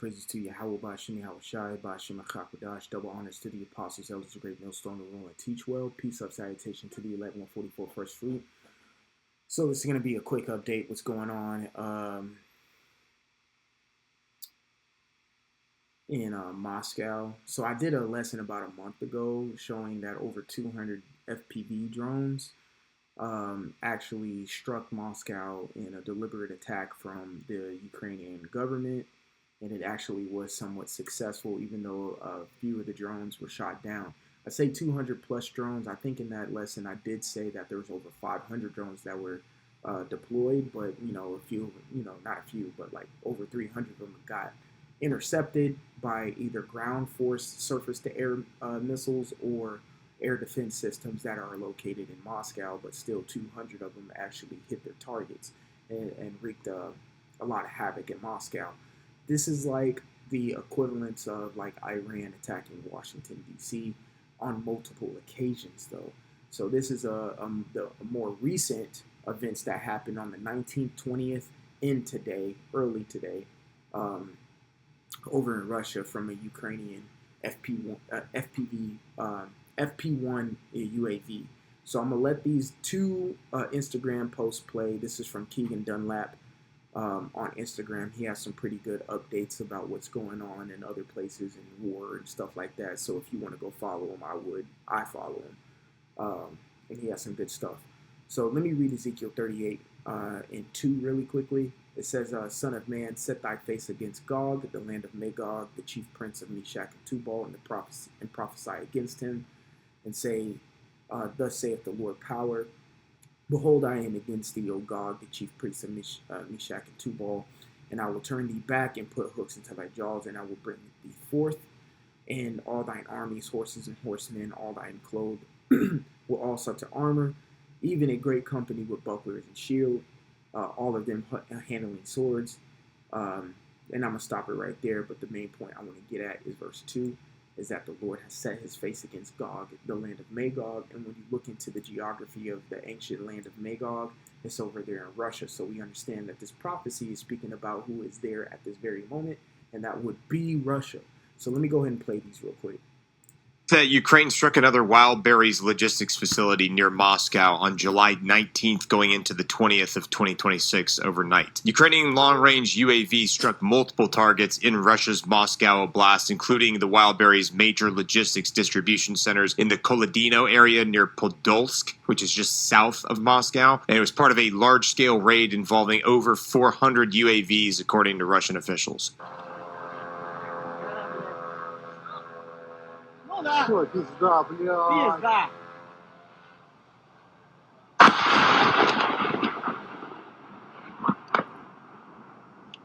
praises to Yahweh, Bashim Yahushai, Bashim Achakadash, double honors to the apostles, elders, the great millstone, the rule and teach well. Peace up, salutation to the 1144 first fruit. So this is going to be a quick update. What's going on in Moscow? So I did a lesson about a month ago showing that over 200 FPV drones actually struck Moscow in a deliberate attack from the Ukrainian government. And it actually was somewhat successful, even though a few of the drones were shot down. I say 200 plus drones. I think in that lesson I did say that there was over 500 drones that were deployed, but a few, not a few, but like over 300 of them got intercepted by either ground force surface-to-air missiles or air defense systems that are located in Moscow, but still 200 of them actually hit their targets and wreaked a lot of havoc in Moscow. This is like the equivalent of like Iran attacking Washington, D.C. on multiple occasions, though. So this is the more recent events that happened on the 19th, 20th, and today, early today, over in Russia from a Ukrainian FPV FP1 UAV. So I'm going to let these two Instagram posts play. This is from Keegan Dunlap on Instagram. He has some pretty good updates about what's going on in other places in war and stuff like that. So if you want to go follow him, I follow him. And he has some good stuff. So let me read Ezekiel 38 in 2 really quickly. It says, Son of man, set thy face against Gog, the land of Magog, the chief prince of Meshach and Tubal, and prophesy against him, and say, thus saith the Lord power, behold, I am against thee, O Gog, the chief prince of Meshach and Tubal, and I will turn thee back and put hooks into thy jaws, and I will bring thee forth, and all thine armies, horses and horsemen, all thine clothed, with all such armor, even a great company with bucklers and shield, all of them handling swords. And I'm going to stop it right there, but the main point I want to get at is verse 2, is that the Lord has set his face against Gog, the land of Magog. And when you look into the geography of the ancient land of Magog, it's over there in Russia. So we understand that this prophecy is speaking about who is there at this very moment, and that would be Russia. So let me go ahead and play these real quick. That Ukraine struck another Wild Berries logistics facility near Moscow on July 19th going into the 20th of 2026 overnight. Ukrainian long-range UAV struck multiple targets in Russia's Moscow Oblast, including the Wild Berries major logistics distribution centers in the Kolodino area near Podolsk, which is just south of Moscow, and it was part of a large-scale raid involving over 400 UAVs, according to Russian officials. Что, пизда, блядь. Пизда.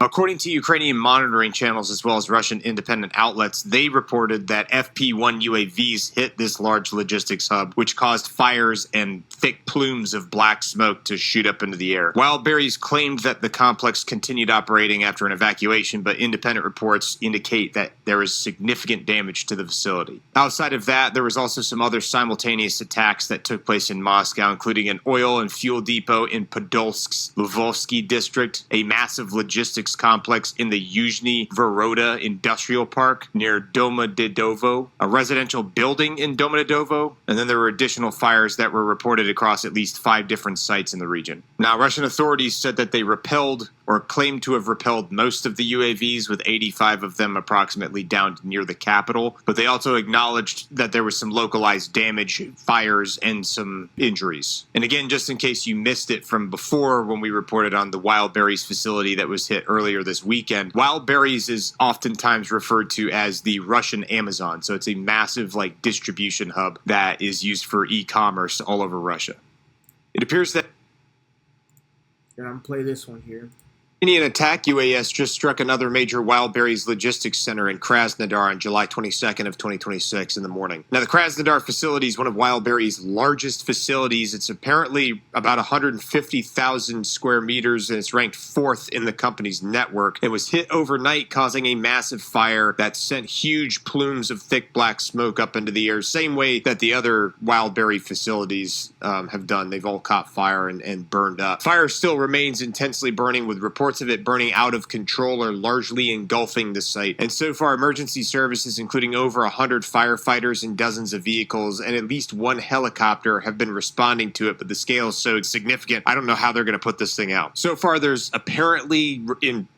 According to Ukrainian monitoring channels as well as Russian independent outlets, they reported that FP1 UAVs hit this large logistics hub, which caused fires and thick plumes of black smoke to shoot up into the air. Wild Berries claimed that the complex continued operating after an evacuation, but independent reports indicate that there was significant damage to the facility. Outside of that, there was also some other simultaneous attacks that took place in Moscow, including an oil and fuel depot in Podolsk's Lvovsky district, a massive logistics complex in the Yuzhny Voroda Industrial Park near Domodedovo, a residential building in Domodedovo, and then there were additional fires that were reported across at least 5 different sites in the region. Now, Russian authorities said that they repelled or claimed to have repelled most of the UAVs, with 85 of them approximately down near the capital, but they also acknowledged that there was some localized damage, fires, and some injuries. And again, just in case you missed it from before when we reported on the Wild Berries facility that was hit earlier this weekend, Wild Berries is oftentimes referred to as the Russian Amazon, so it's a massive distribution hub that is used for e-commerce all over Russia. It appears that And I'm going to play this one here. Indian attack UAS just struck another major Wild Berries logistics center in Krasnodar on July 22nd of 2026 in the morning. Now, the Krasnodar facility is one of Wild Berries' largest facilities. It's apparently about 150,000 square meters, and it's ranked 4th in the company's network. It was hit overnight, causing a massive fire that sent huge plumes of thick black smoke up into the air, same way that the other Wild Berry facilities have done. They've all caught fire and burned up. Fire still remains intensely burning, with reports reports of it burning out of control are largely engulfing the site. And so far, emergency services, including over 100 firefighters and dozens of vehicles and at least one helicopter, have been responding to it, but the scale is so significant, I don't know how they're going to put this thing out. So far, there's apparently,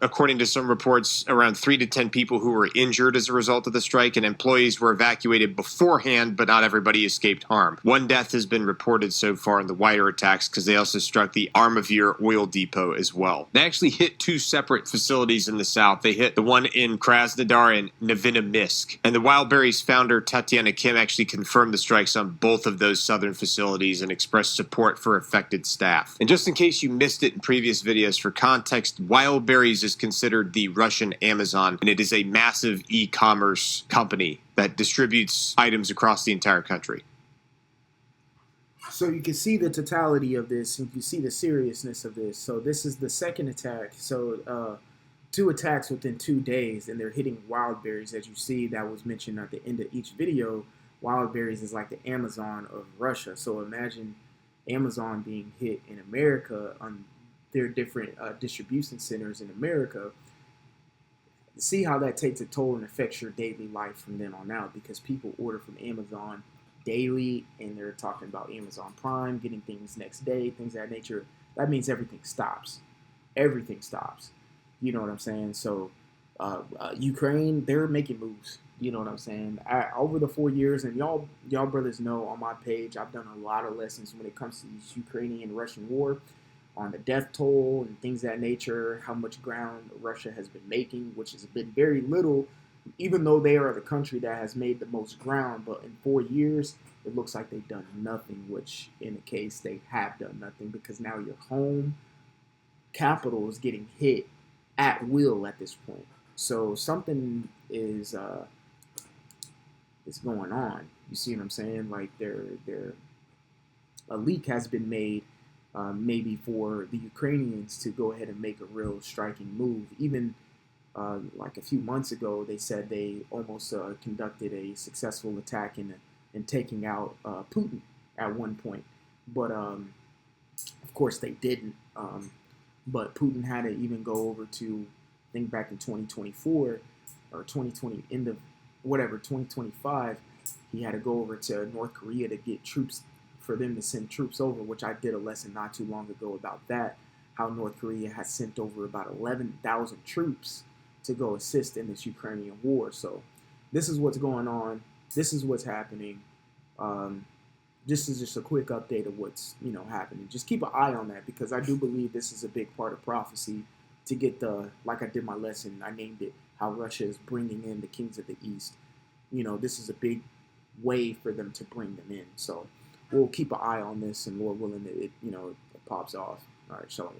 according to some reports, around 3 to 10 people who were injured as a result of the strike, and employees were evacuated beforehand, but not everybody escaped harm. One death has been reported so far in the wider attacks because they also struck the Armavir oil depot as well. They actually hit 2 separate facilities in the south. They hit the one in Krasnodar and Novinominsk. And the Wildberries founder Tatiana Kim actually confirmed the strikes on both of those southern facilities and expressed support for affected staff. And just in case you missed it in previous videos, for context, Wildberries is considered the Russian Amazon, and it is a massive e-commerce company that distributes items across the entire country. So you can see the totality of this, and you see the seriousness of this. So this is the second attack. So 2 attacks within 2 days, and they're hitting Wildberries. As you see, that was mentioned at the end of each video. Wildberries is like the Amazon of Russia. So imagine Amazon being hit in America on their different distribution centers in America. See how that takes a toll and affects your daily life from then on out, because people order from Amazon daily, and they're talking about Amazon Prime, getting things next day, things of that nature. That means everything stops. Everything stops. You know what I'm saying? So Ukraine, they're making moves. You know what I'm saying? Over the 4 years, and y'all brothers know on my page, I've done a lot of lessons when it comes to this Ukrainian-Russian war, on the death toll and things of that nature, how much ground Russia has been making, which has been very little, even though they are the country that has made the most ground. But in 4 years, it looks like they've done nothing, which in the case they have done nothing, because now your home capital is getting hit at will at this point. So something is going on. You see what I'm saying? Like a leak has been made, maybe for the Ukrainians to go ahead and make a real striking move. Even like a few months ago, they said they almost conducted a successful attack in taking out Putin at one point. But of course they didn't. But Putin had to even go over to, I think back in 2024 or 2020, end of whatever, 2025, he had to go over to North Korea to get troops, for them to send troops over, which I did a lesson not too long ago about that, how North Korea has sent over about 11,000 troops to go assist in this Ukrainian war. So this is what's going on. This is what's happening. This is just a quick update of what's happening. Just keep an eye on that, because I do believe this is a big part of prophecy to get like I did my lesson, I named it how Russia is bringing in the kings of the East. This is a big way for them to bring them in. So we'll keep an eye on this, and Lord willing, it pops off. All right, shalom.